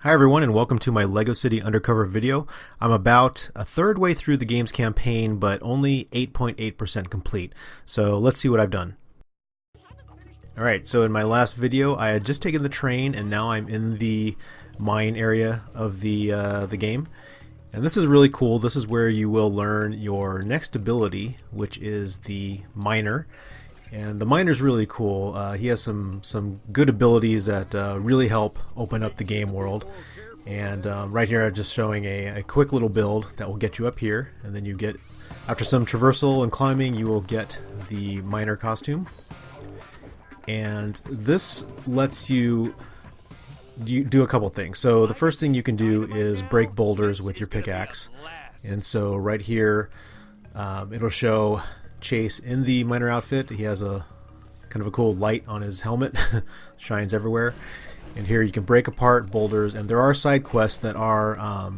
Hi everyone, and welcome to my LEGO City Undercover video. I'm about a third way through the game's campaign, but only 8.8% complete. So let's see what I've done. Alright, so in my last video I had just taken the train and now I'm in the mine area of the game. And this is really cool. This is where you will learn your next ability, which is the miner. And the miner's really cool. He has some good abilities that really help open up the game world. And right here I'm just showing a quick little build that will get you up here. And then you get, after some traversal and climbing, you will get the miner costume. And this lets you do a couple things. So the first thing you can do is break boulders with your pickaxe. And so right here it'll show Chase in the miner outfit. He has a kind of a cool light on his helmet, shines everywhere. And here you can break apart boulders, and there are side quests that are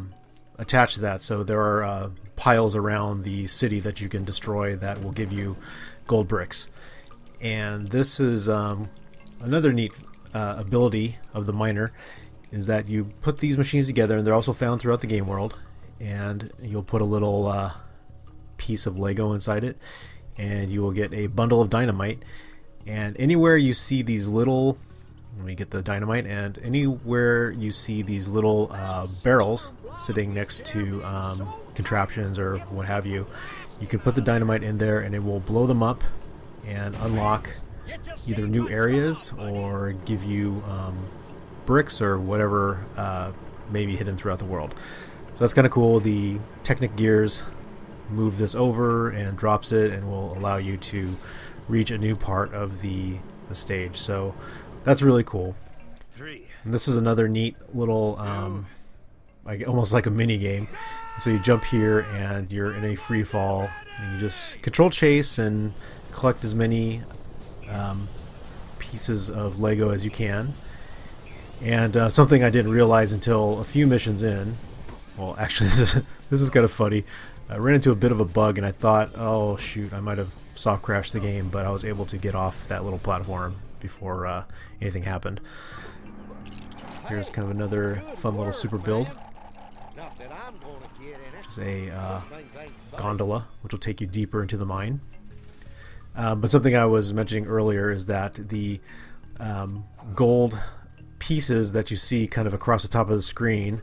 attached to that. So there are piles around the city that you can destroy that will give you gold bricks. And this is another neat ability of the miner, is that you put these machines together, and they're also found throughout the game world, and you'll put a little piece of Lego inside it, and you will get a bundle of dynamite. And anywhere you see these little, let me get the dynamite, and anywhere you see these little barrels sitting next to contraptions or what have you, you can put the dynamite in there and it will blow them up and unlock either new areas or give you bricks or whatever may be hidden throughout the world. So that's kind of cool. The Technic gears move this over and drops it and will allow you to reach a new part of the stage. So that's really cool. And this is another neat little almost like a mini game. So you jump here and you're in a free fall, and you just control chase and collect as many pieces of Lego as you can. And something I didn't realize until a few missions in, well actually this is kind of funny. I ran into a bit of a bug and I thought, oh shoot, I might have soft crashed the game, but I was able to get off that little platform before anything happened. Here's kind of another fun little super build. Just a gondola, which will take you deeper into the mine. But something I was mentioning earlier is that the gold pieces that you see kind of across the top of the screen,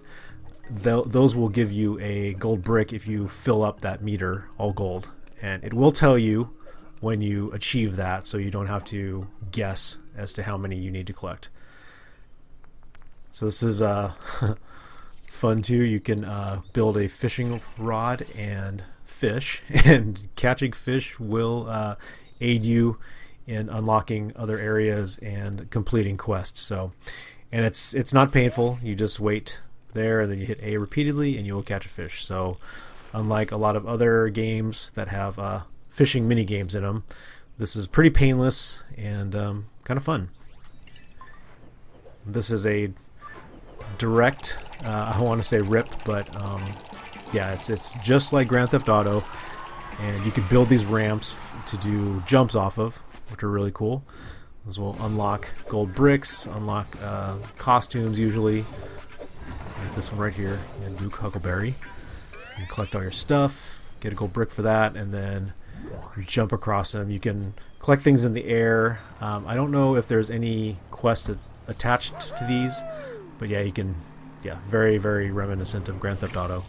those will give you a gold brick if you fill up that meter all gold, and it will tell you when you achieve that, so you don't have to guess as to how many you need to collect. So this is fun too. You can build a fishing rod and fish, and catching fish will aid you in unlocking other areas and completing quests. So, and it's not painful. You just wait there and then you hit A repeatedly and you will catch a fish. So unlike a lot of other games that have fishing mini games in them, this is pretty painless and kind of fun. This is a direct I want to say rip, but yeah, it's just like Grand Theft Auto, and you can build these ramps to do jumps off of, which are really cool. Those will unlock gold bricks, unlock costumes usually. Like this one right here, and Duke Huckleberry. You collect all your stuff, get a gold brick for that, and then jump across them. You can collect things in the air. I don't know if there's any quest attached to these, but yeah, you can. Yeah, very, very reminiscent of Grand Theft Auto.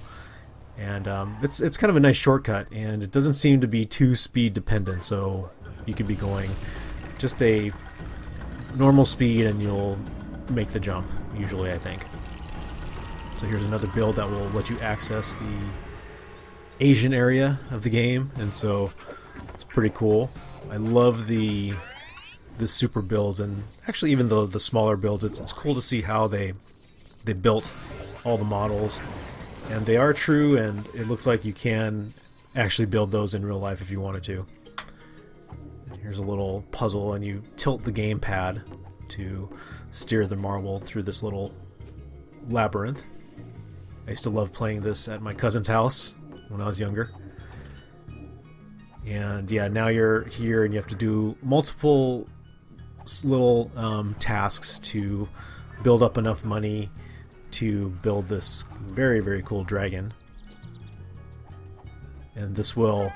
And it's kind of a nice shortcut, and it doesn't seem to be too speed dependent, so you could be going just a normal speed and you'll make the jump, usually, I think. So here's another build that will let you access the Asian area of the game, and so it's pretty cool. I love the super builds, and actually even the smaller builds. It's cool to see how they built all the models, and they are true, and it looks like you can actually build those in real life if you wanted to. Here's a little puzzle, and you tilt the gamepad to steer the marble through this little labyrinth. I used to love playing this at my cousin's house when I was younger. And yeah, now you're here and you have to do multiple little tasks to build up enough money to build this very, very cool dragon. And this will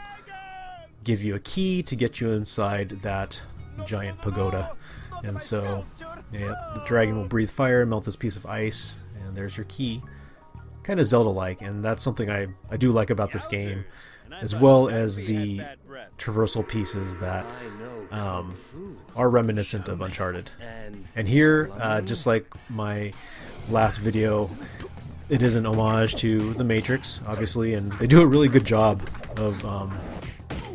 give you a key to get you inside that giant pagoda. And so, yeah, the dragon will breathe fire, melt this piece of ice, and there's your key. Kind of Zelda-like, and that's something I do like about this game, as well as the traversal pieces that are reminiscent of Uncharted. And here, just like my last video, it is an homage to The Matrix, obviously, and they do a really good job of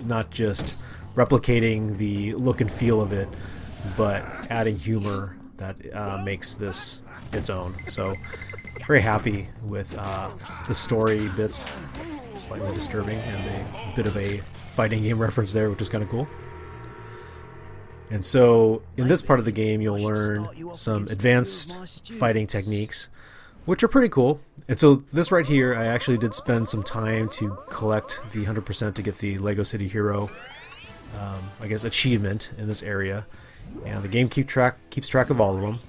not just replicating the look and feel of it, but adding humor that makes this its own. So, very happy with the story bits. Slightly disturbing, and a bit of a fighting game reference there, which is kind of cool. And so, in this part of the game, you'll learn some advanced fighting techniques, which are pretty cool. And so, this right here, I actually did spend some time to collect the 100% to get the Lego City Hero, I guess, achievement in this area. And the game keeps track of all of them,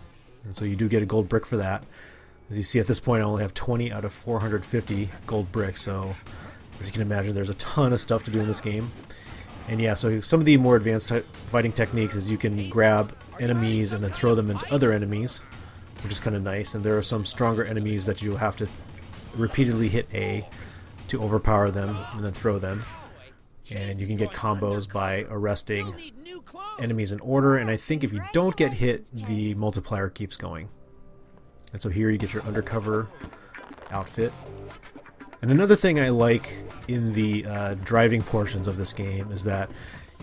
and so you do get a gold brick for that. As you see, at this point I only have 20 out of 450 gold bricks, so as you can imagine there's a ton of stuff to do in this game. And yeah, so some of the more advanced fighting techniques is you can grab enemies and then throw them into other enemies, which is kind of nice. And there are some stronger enemies that you'll have to repeatedly hit A to overpower them and then throw them. And you can get combos by arresting enemies in order, and I think if you don't get hit, the multiplier keeps going. And so here you get your Undercover outfit. And another thing I like in the driving portions of this game is that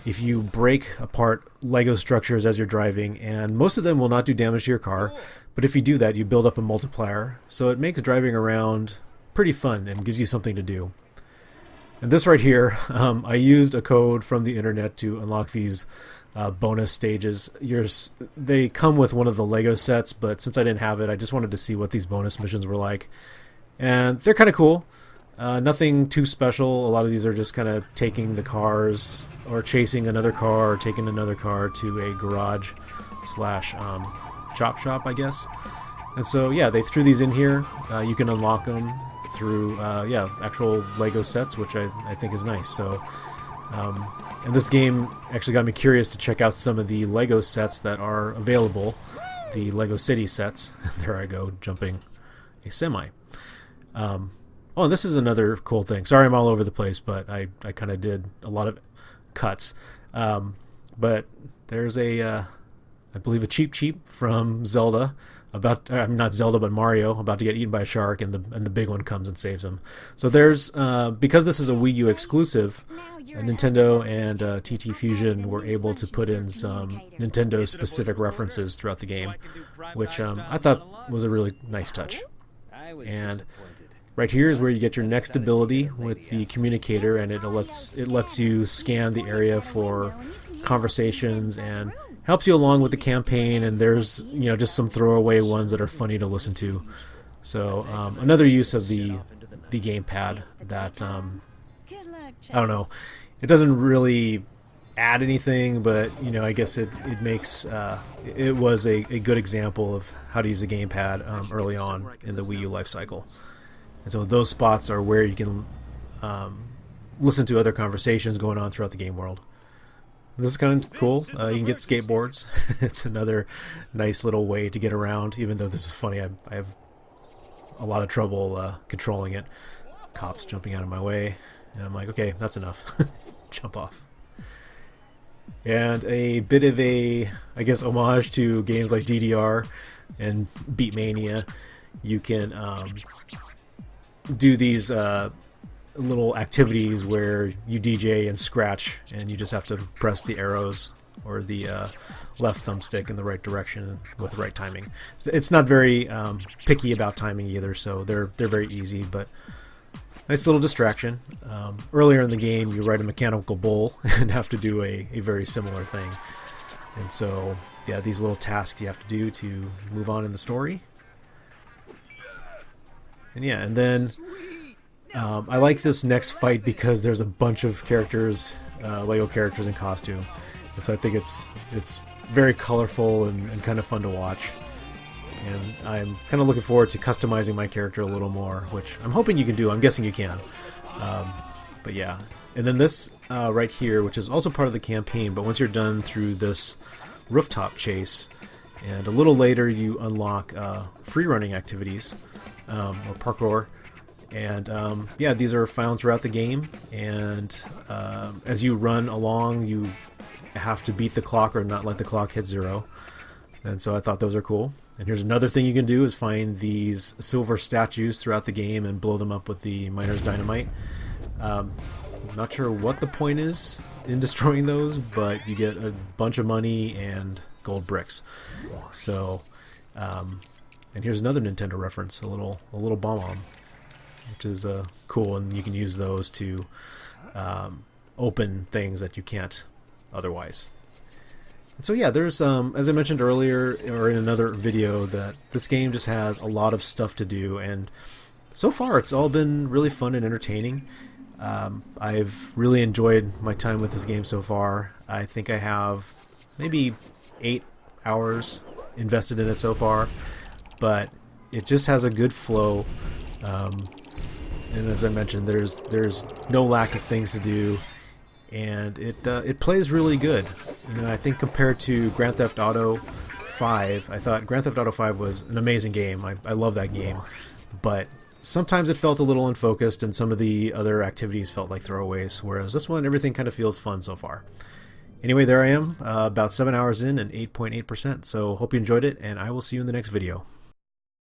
if you break apart Lego structures as you're driving, and most of them will not do damage to your car, but if you do that, you build up a multiplier. So it makes driving around pretty fun and gives you something to do. And this right here, I used a code from the internet to unlock these bonus stages. They come with one of the Lego sets, but since I didn't have it, I just wanted to see what these bonus missions were like. And they're kind of cool. Nothing too special. A lot of these are just kind of taking the cars, or chasing another car, or taking another car to a garage slash chop shop, I guess. And so, yeah, they threw these in here. You can unlock them through, actual Lego sets, which I think is nice. So, and this game actually got me curious to check out some of the Lego sets that are available, the Lego City sets. There I go, jumping a semi. Oh, and this is another cool thing. Sorry I'm all over the place, but I kind of did a lot of cuts. But there's I believe a Cheep from Zelda, not Zelda, but Mario, about to get eaten by a shark, and the big one comes and saves him. So there's, because this is a Wii U exclusive, Nintendo and TT Fusion were able to put in some Nintendo-specific references throughout the game, which I thought was a really nice touch. And right here is where you get your next ability with the communicator, and it lets you scan the area for conversations and helps you along with the campaign. And there's just some throwaway ones that are funny to listen to. So another use of the gamepad that I don't know, it doesn't really add anything, but I guess it makes it was a good example of how to use the gamepad early on in the Wii U life cycle. And so those spots are where you can listen to other conversations going on throughout the game world. This is kind of cool. You can get skateboards. It's another nice little way to get around, even though this is funny. I have a lot of trouble controlling it. Cops jumping out of my way. And I'm like, okay, that's enough. Jump off. And a bit of a, I guess, homage to games like DDR and Beatmania. You can do these little activities where you DJ and scratch, and you just have to press the arrows or the left thumbstick in the right direction with the right timing. It's not very picky about timing either, so they're very easy, but nice little distraction. Earlier in the game, you ride a mechanical bull and have to do a very similar thing. And so, yeah, these little tasks you have to do to move on in the story. And yeah, and then I like this next fight because there's a bunch of characters, Lego characters in costume. And so I think it's very colorful and kind of fun to watch. and I'm kind of looking forward to customizing my character a little more, which I'm hoping you can do. I'm guessing you can. But yeah. And then this right here, which is also part of the campaign, but once you're done through this rooftop chase, and a little later you unlock free running activities, or parkour. And yeah, these are found throughout the game, and as you run along, you have to beat the clock or not let the clock hit 0. And so I thought those are cool. And here's another thing you can do is find these silver statues throughout the game and blow them up with the miner's dynamite. I'm not sure what the point is in destroying those, but you get a bunch of money and gold bricks. So, and here's another Nintendo reference, a little bomb-bomb, which is cool, and you can use those to open things that you can't otherwise. And so yeah, there's as I mentioned earlier or in another video, that this game just has a lot of stuff to do, and so far it's all been really fun and entertaining. I've really enjoyed my time with this game so far. I think I have maybe 8 hours invested in it so far, but it just has a good flow. And as I mentioned, there's no lack of things to do, and it plays really good. You know, I think compared to Grand Theft Auto 5, I thought Grand Theft Auto 5 was an amazing game. I love that game, but sometimes it felt a little unfocused, and some of the other activities felt like throwaways, whereas this one, everything kind of feels fun so far. Anyway, there I am, about 7 hours in and 8.8%, so hope you enjoyed it, and I will see you in the next video.